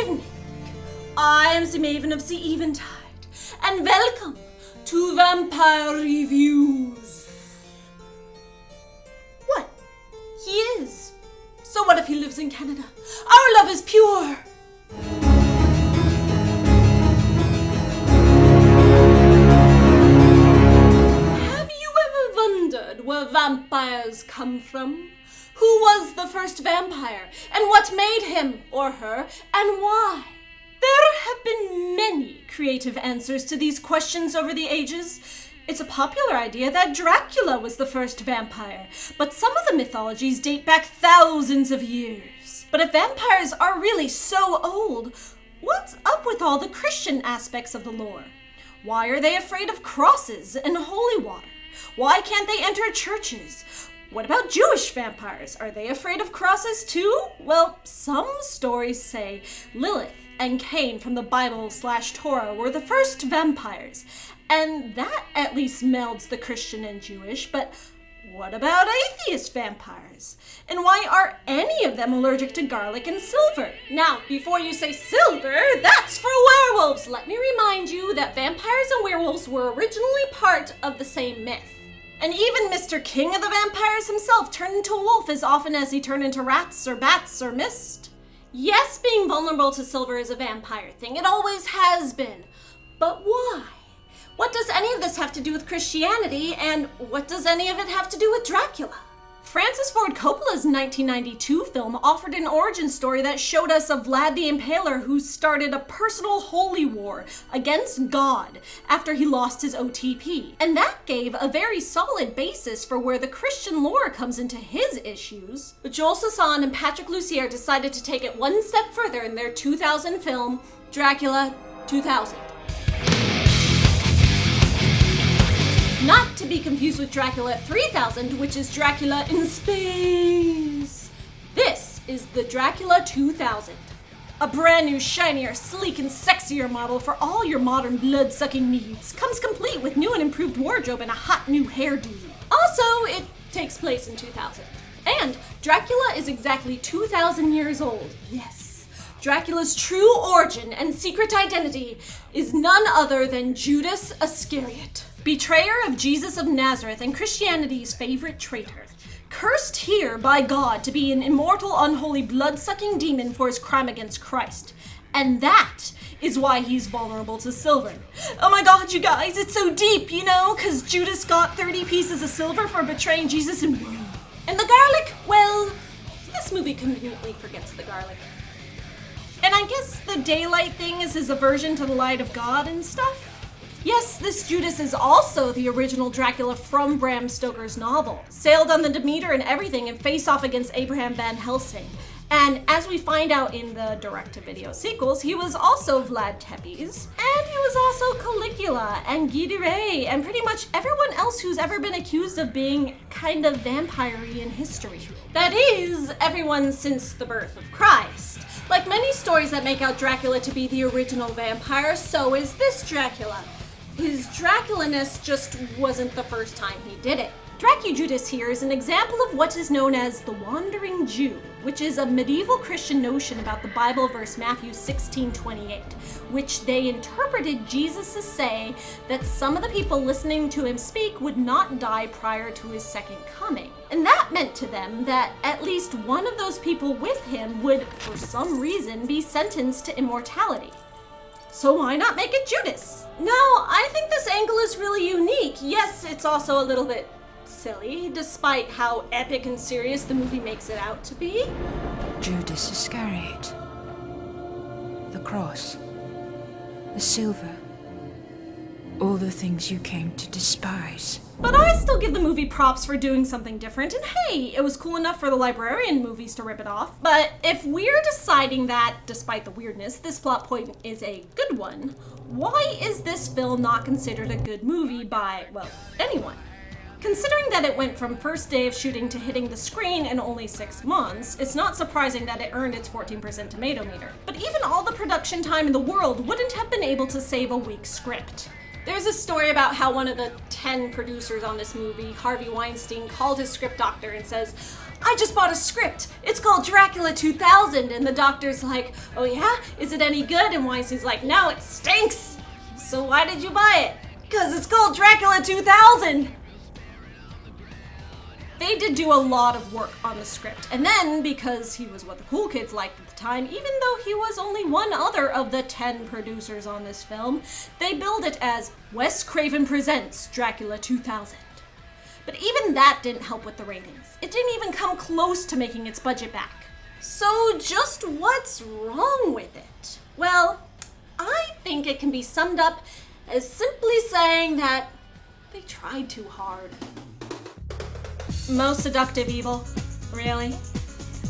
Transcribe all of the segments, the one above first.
evening. I am the Maven of the Eventide, and welcome to Vampire Reviews. What? He is. So what if he lives in Canada? Our love is pure. Have you ever wondered where vampires come from? Who was the first vampire, and what made him or her, and why? There have been many creative answers to these questions over the ages. It's a popular idea that Dracula was the first vampire, but some of the mythologies date back thousands of years. But if vampires are really so old, what's up with all the Christian aspects of the lore? Why are they afraid of crosses and holy water? Why can't they enter churches? What about Jewish vampires? Are they afraid of crosses too? Well, some stories say Lilith and Cain from the Bible/Torah were the first vampires, and that at least melds the Christian and Jewish, but what about atheist vampires? And why are any of them allergic to garlic and silver? Now, before you say silver, that's for werewolves! Let me remind you that vampires and werewolves were originally part of the same myth. And even Mr. King of the Vampires himself turned into a wolf as often as he turned into rats or bats or mist. Yes, being vulnerable to silver is a vampire thing. It always has been. But why? What does any of this have to do with Christianity, and what does any of it have to do with Dracula? Francis Ford Coppola's 1992 film offered an origin story that showed us a Vlad the Impaler who started a personal holy war against God after he lost his OTP. And that gave a very solid basis for where the Christian lore comes into his issues. But Joel Sasson and Patrick Lussier decided to take it one step further in their 2000 film, Dracula 2000. Not to be confused with Dracula 3000, which is Dracula in space. This is the Dracula 2000. A brand new, shinier, sleek, and sexier model for all your modern blood-sucking needs. Comes complete with new and improved wardrobe and a hot new hairdo. Also, it takes place in 2000. And Dracula is exactly 2,000 years old. Yes. Dracula's true origin and secret identity is none other than Judas Iscariot, betrayer of Jesus of Nazareth and Christianity's favorite traitor. Cursed here by God to be an immortal, unholy, blood-sucking demon for his crime against Christ. And that is why he's vulnerable to silver. Oh my god, you guys, it's so deep, you know, because Judas got 30 pieces of silver for betraying Jesus and the garlic? Well, this movie conveniently forgets the garlic. And I guess the daylight thing is his aversion to the light of God and stuff. Yes, this Judas is also the original Dracula from Bram Stoker's novel. Sailed on the Demeter and everything and face off against Abraham Van Helsing. And as we find out in the direct-to-video sequels, he was also Vlad Tepes, and he was also Caligula and Guy de Rey, and pretty much everyone else who's ever been accused of being kind of vampire-y in history. That is, everyone since the birth of Christ. Like many stories that make out Dracula to be the original vampire, so is this Dracula. His Dracula-ness just wasn't the first time he did it. Dracu-Judas here is an example of what is known as the Wandering Jew, which is a medieval Christian notion about the Bible verse Matthew 16:28, which they interpreted Jesus to say that some of the people listening to him speak would not die prior to his second coming. And that meant to them that at least one of those people with him would, for some reason, be sentenced to immortality. So why not make it Judas? No, I think this angle is really unique. Yes, it's also a little bit silly, despite how epic and serious the movie makes it out to be. Judas Iscariot. The cross. The silver. All the things you came to despise. But I still give the movie props for doing something different, and hey, it was cool enough for the Librarian movies to rip it off. But if we're deciding that, despite the weirdness, this plot point is a good one, why is this film not considered a good movie by, well, anyone? Considering that it went from first day of shooting to hitting the screen in only 6 months, it's not surprising that it earned its 14% tomato meter. But even all the production time in the world wouldn't have been able to save a weak script. There's a story about how one of the 10 producers on this movie, Harvey Weinstein, called his script doctor and says, I just bought a script. It's called Dracula 2000. And the doctor's like, oh yeah? Is it any good? And Weissy's like, no, it stinks. So why did you buy it? Because it's called Dracula 2000. They did do a lot of work on the script. And then, because he was what the cool kids liked at the time, even though he was only one other of the 10 producers on this film, they billed it as Wes Craven Presents Dracula 2000. But even that didn't help with the ratings. It didn't even come close to making its budget back. So just what's wrong with it? Well, I think it can be summed up as simply saying that they tried too hard. Most seductive evil? Really?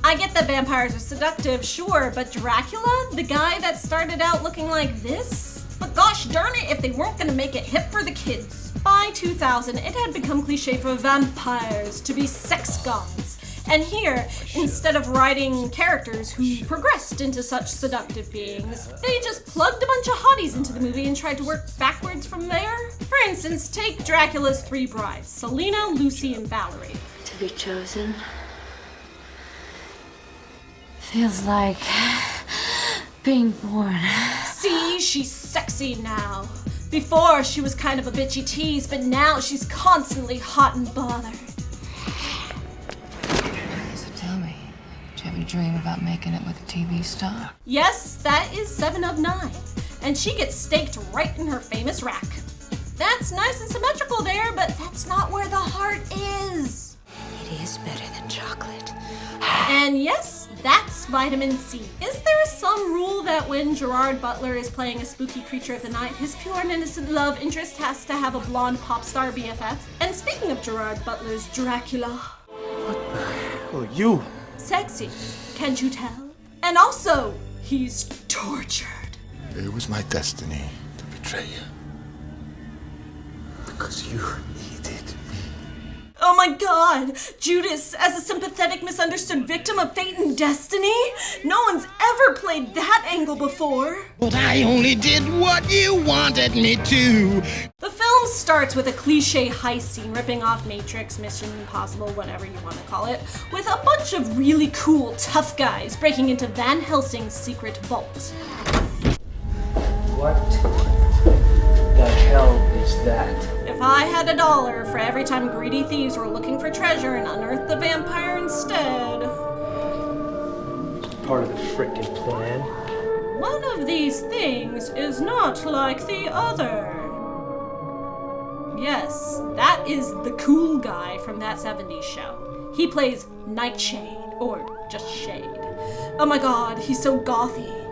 I get that vampires are seductive, sure, but Dracula? The guy that started out looking like this? But gosh darn it if they weren't gonna make it hip for the kids. By 2000, it had become cliche for vampires to be sex gods. And here, instead of writing characters who progressed into such seductive beings, they just plugged a bunch of hotties into the movie and tried to work backwards from there. For instance, take Dracula's 3 brides, Selena, Lucy, and Valerie. To be chosen feels like being born. See, she's sexy now. Before, she was kind of a bitchy tease, but now she's constantly hot and bothered. Tell me, did you ever dream about making it with a TV star? Yes, that is 7 of 9. And she gets staked right in her famous rack. That's nice and symmetrical there, but that's not where the heart is. It is better than chocolate. And yes, that's vitamin C. Is there some rule that when Gerard Butler is playing a spooky creature of the night, his pure and innocent love interest has to have a blonde pop star BFF? And speaking of Gerard Butler's Dracula... What the hell are you? Sexy, can't you tell? And also, he's tortured. It was my destiny to betray you. Because you needed me. Oh my god! Judas as a sympathetic, misunderstood victim of fate and destiny? No one's ever played that angle before. But I only did what you wanted me to. The film starts with a cliche heist scene ripping off Matrix, Mission Impossible, whatever you want to call it, with a bunch of really cool, tough guys breaking into Van Helsing's secret vault. What the hell is that? If I had $1 for every time greedy thieves were looking for treasure and unearthed the vampire instead. It's part of the frickin' plan. One of these things is not like the other. Yes, that is the cool guy from that 70s show. He plays Nightshade, or just Shade. Oh my god, he's so gothy.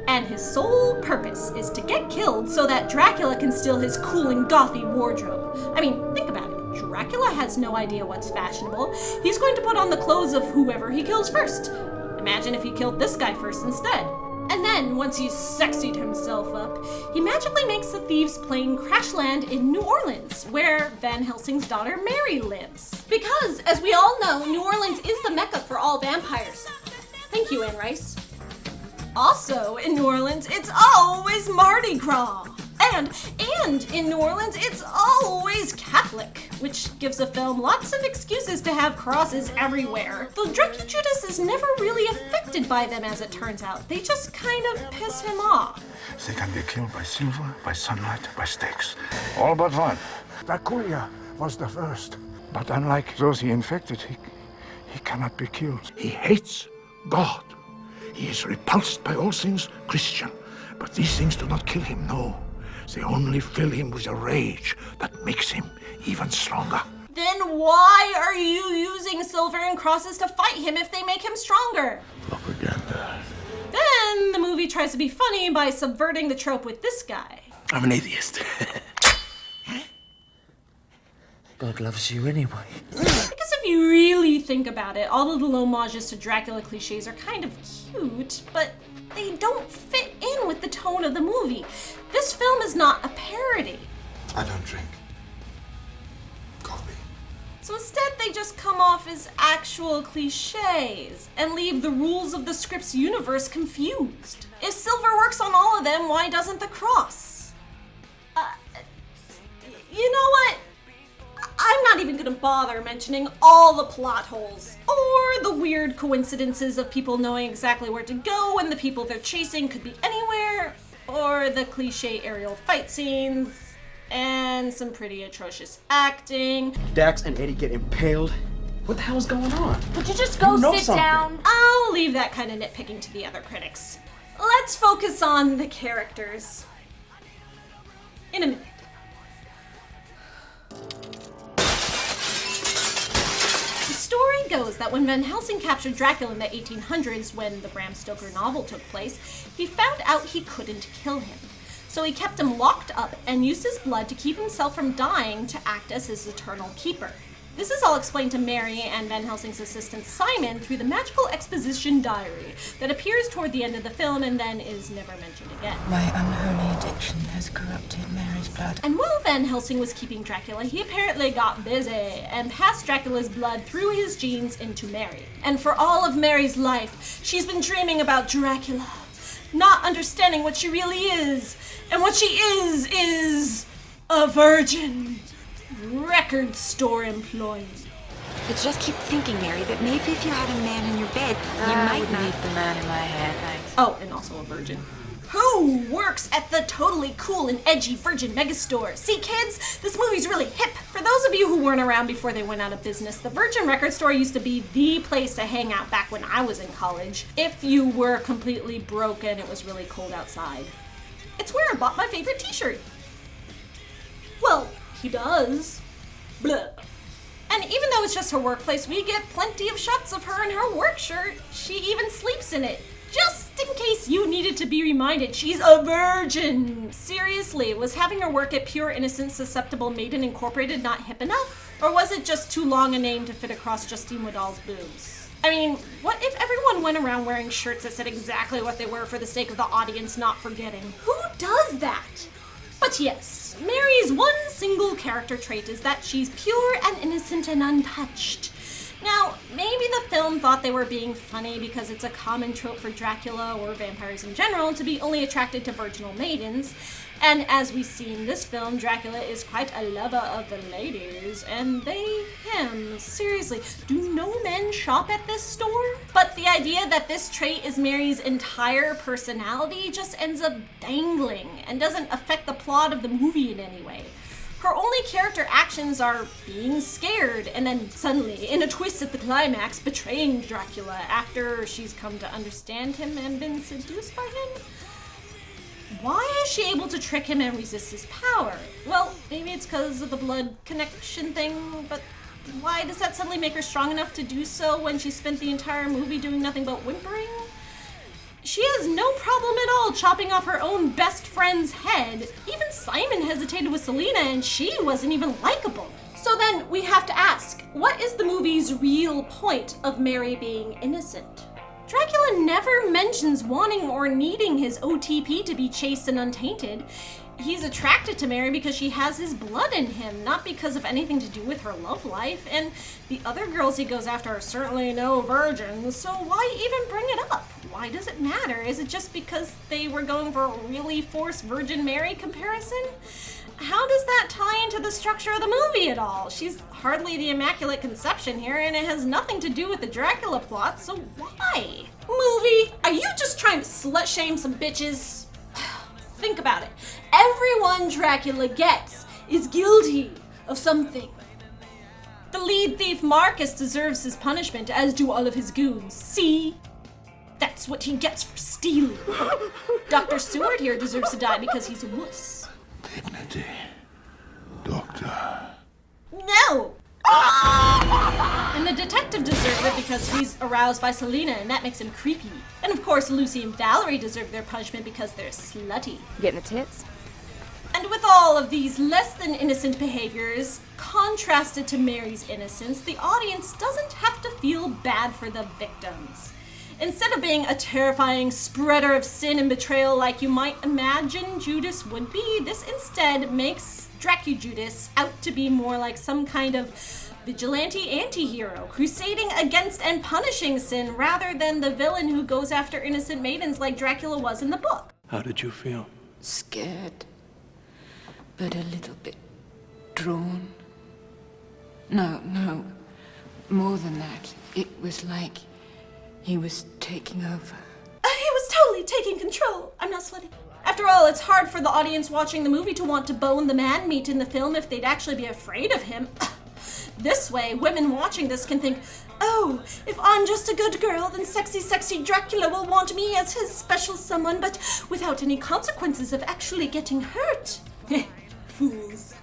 And his sole purpose is to get killed so that Dracula can steal his cool and gothy wardrobe. I mean, think about it. Dracula has no idea what's fashionable. He's going to put on the clothes of whoever he kills first. Imagine if he killed this guy first instead. And then, once he's sexied himself up, he magically makes the thieves' plane crash land in New Orleans, where Van Helsing's daughter Mary lives. Because, as we all know, New Orleans is the mecca for all vampires. Thank you, Anne Rice. Also, in New Orleans, it's always Mardi Gras. And in New Orleans, it's always Catholic, which gives the film lots of excuses to have crosses everywhere. Though Dracula Judas is never really affected by them, as it turns out. They just kind of piss him off. They can be killed by silver, by sunlight, by stakes. All but one. Dracula was the first. But unlike those he infected, he cannot be killed. He hates God. He is repulsed by all things Christian. But these things do not kill him, no. They only fill him with a rage that makes him even stronger. Then why are you using silver and crosses to fight him if they make him stronger? Propaganda. Then the movie tries to be funny by subverting the trope with this guy. I'm an atheist. God loves you anyway. Because if you really think about it, all of the little homages to Dracula cliches are kind of cute, but they don't fit in with the tone of the movie. This film is not a parody. I don't drink coffee. So instead, they just come off as actual cliches and leave the rules of the script's universe confused. If silver works on all of them, why doesn't the cross? You know what? I'm not even gonna bother mentioning all the plot holes, or the weird coincidences of people knowing exactly where to go when the people they're chasing could be anywhere, or the cliche aerial fight scenes, and some pretty atrocious acting. Dax and Eddie get impaled. What the hell is going on? Would you just go sit down? I'll leave that kind of nitpicking to the other critics. Let's focus on the characters. In a minute. The story goes that when Van Helsing captured Dracula in the 1800s, when the Bram Stoker novel took place, he found out he couldn't kill him. So he kept him locked up and used his blood to keep himself from dying to act as his eternal keeper. This is all explained to Mary and Van Helsing's assistant Simon through the magical exposition diary that appears toward the end of the film and then is never mentioned again. My unholy addiction has corrupted Mary's blood. And while Van Helsing was keeping Dracula, he apparently got busy and passed Dracula's blood through his genes into Mary. And for all of Mary's life, she's been dreaming about Dracula, not understanding what she really is. And what she is a virgin. Record store employee. I just keep thinking, Mary, that maybe if you had a man in your bed, you might not. Need the man in my head, thanks. Oh, and also a virgin. Who works at the totally cool and edgy Virgin Megastore? See, kids, this movie's really hip. For those of you who weren't around before they went out of business, the Virgin Record Store used to be the place to hang out back when I was in college. If you were completely broke and it was really cold outside. It's where I bought my favorite t-shirt. Well, he does. Blah. And even though it's just her workplace, we get plenty of shots of her in her work shirt. She even sleeps in it. Just in case you needed to be reminded, she's a virgin. Seriously, was having her work at Pure Innocent Susceptible Maiden Incorporated not hip enough? Or was it just too long a name to fit across Justine Woodall's boobs? I mean, what if everyone went around wearing shirts that said exactly what they were for the sake of the audience not forgetting? Who does that? But yes, Mary's one single character trait is that she's pure and innocent and untouched. Now, maybe the film thought they were being funny because it's a common trope for Dracula or vampires in general to be only attracted to virginal maidens. And as we see in this film, Dracula is quite a lover of the ladies, and they him. Seriously, do no men shop at this store? But the idea that this trait is Mary's entire personality just ends up dangling and doesn't affect the plot of the movie in any way. Her only character actions are being scared and then suddenly, in a twist at the climax, betraying Dracula after she's come to understand him and been seduced by him. Why is she able to trick him and resist his power? Well, maybe it's because of the blood connection thing, but why does that suddenly make her strong enough to do so when she spent the entire movie doing nothing but whimpering? She has no problem at all chopping off her own best friend's head. Even Simon hesitated with Selena and she wasn't even likable. So then we have to ask, what is the movie's real point of Mary being innocent? Dracula never mentions wanting or needing his OTP to be chaste and untainted. He's attracted to Mary because she has his blood in him, not because of anything to do with her love life. And the other girls he goes after are certainly no virgins, so why even bring it up? Why does it matter? Is it just because they were going for a really forced Virgin Mary comparison? How does that tie into the structure of the movie at all? She's hardly the Immaculate Conception here, and it has nothing to do with the Dracula plot, so why? Movie, are you just trying to slut-shame some bitches? Think about it. Everyone Dracula gets is guilty of something. The lead thief Marcus deserves his punishment, as do all of his goons. See? That's what he gets for stealing. Dr. Seward here deserves to die because he's a wuss. Dignity. Doctor. No! And the detective deserves it because he's aroused by Selena and that makes him creepy. And of course, Lucy and Valerie deserve their punishment because they're slutty. Getting the tits? And with all of these less than innocent behaviors, contrasted to Mary's innocence, the audience doesn't have to feel bad for the victims. Instead of being a terrifying spreader of sin and betrayal like you might imagine Judas would be, this instead makes Judas out to be more like some kind of vigilante anti-hero, crusading against and punishing sin rather than the villain who goes after innocent maidens like Dracula was in the book. How did you feel? Scared, but a little bit drawn. No. More than that. It was like he was taking over. He was totally taking control. I'm not sweating. After all, it's hard for the audience watching the movie to want to bone the man meat in the film if they'd actually be afraid of him. This way, women watching this can think, oh, if I'm just a good girl, then sexy Dracula will want me as his special someone, but without any consequences of actually getting hurt. Fools.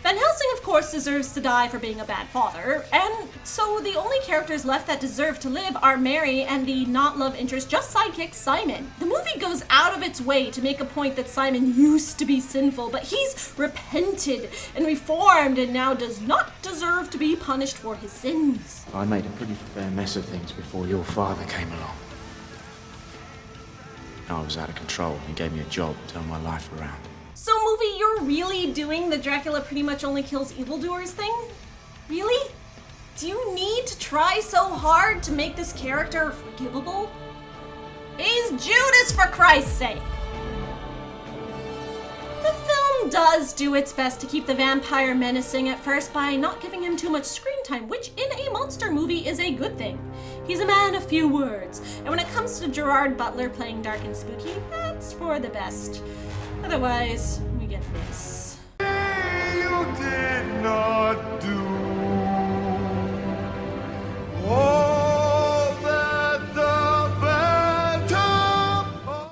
Van Helsing, of course, deserves to die for being a bad father, and so the only characters left that deserve to live are Mary and the not love interest, just sidekick, Simon. The movie goes out of its way to make a point that Simon used to be sinful, but he's repented and reformed and now does not deserve to be punished for his sins. I made a pretty fair mess of things before your father came along. I was out of control. He gave me a job, turned my life around. So, movie, you're really doing the Dracula pretty much only kills evildoers thing? Really? Do you need to try so hard to make this character forgivable? He's Judas, for Christ's sake! The film does do its best to keep the vampire menacing at first by not giving him too much screen time, which in a monster movie is a good thing. He's a man of few words, and when it comes to Gerard Butler playing dark and spooky, that's for the best. Otherwise, we get this. You did not do all that the phantom.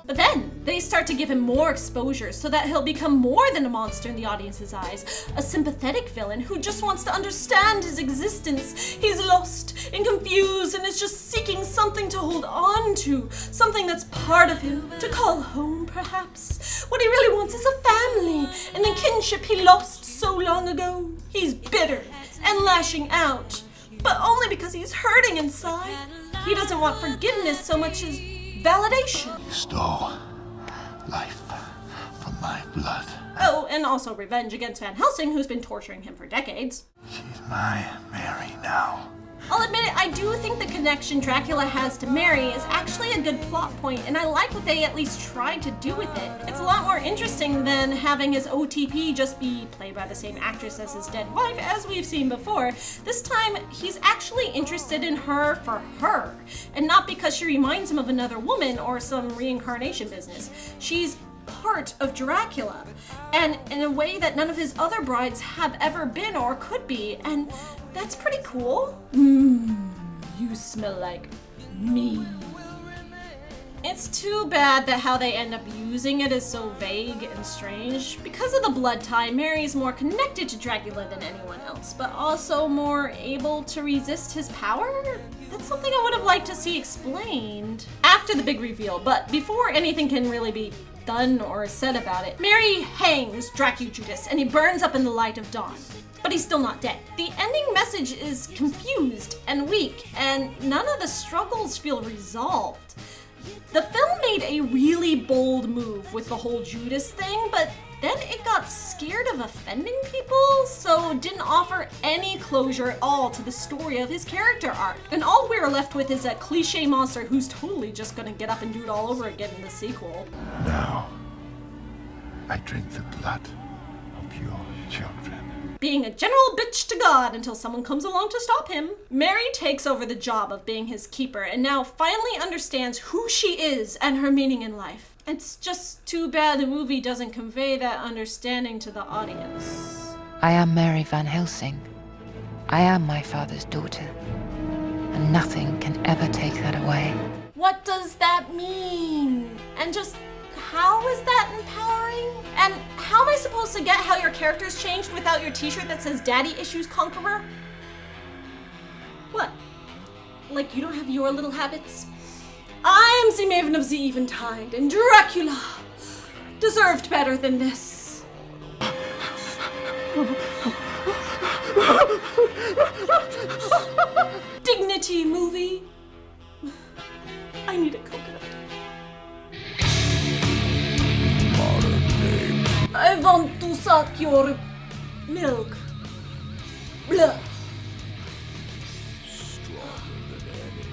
But then, they start to give him more exposure so that he'll become more than a monster in the audience's eyes. A sympathetic villain who just wants to understand his existence. He's lost and confused and is just seeking something to hold on to. Something that's part of him, to call home, perhaps. What he really wants is a family and the kinship he lost so long ago. He's bitter and lashing out, but only because he's hurting inside. He doesn't want forgiveness so much as validation. You stole life from my blood. Oh, and also revenge against Van Helsing, who's been torturing him for decades. She's my Mary now. I'll admit it, I do think the connection Dracula has to Mary is actually a good plot point, and I like what they at least tried to do with it. It's a lot more interesting than having his OTP just be played by the same actress as his dead wife, as we've seen before. This time, he's actually interested in her for her, and not because she reminds him of another woman or some reincarnation business. She's part of Dracula, and in a way that none of his other brides have ever been or could be, and that's pretty cool. You smell like me. It's too bad that how they end up using it is so vague and strange. Because of the blood tie, Mary's more connected to Dracula than anyone else, but also more able to resist his power? That's something I would have liked to see explained after the big reveal, but before anything can really be done or said about it, Mary hangs Judas and he burns up in the light of dawn. But he's still not dead. The ending message is confused and weak, and none of the struggles feel resolved. The film made a really bold move with the whole Judas thing, but then it got scared of offending people, so didn't offer any closure at all to the story of his character arc. And all we're left with is a cliche monster who's totally just gonna get up and do it all over again in the sequel. Now, I drink the blood of your children. Being a general bitch to God until someone comes along to stop him. Mary takes over the job of being his keeper and now finally understands who she is and her meaning in life. It's just too bad the movie doesn't convey that understanding to the audience. I am Mary Van Helsing. I am my father's daughter. And nothing can ever take that away. What does that mean? And just how is that empowering? And how am I supposed to get how your character's changed without your t-shirt that says Daddy Issues Conqueror? What? Like you don't have your little habits? I am the Maiden of the Eventide, and Dracula deserved better than this. Dignity movie. I need a coconut. I want to suck your milk. Blah.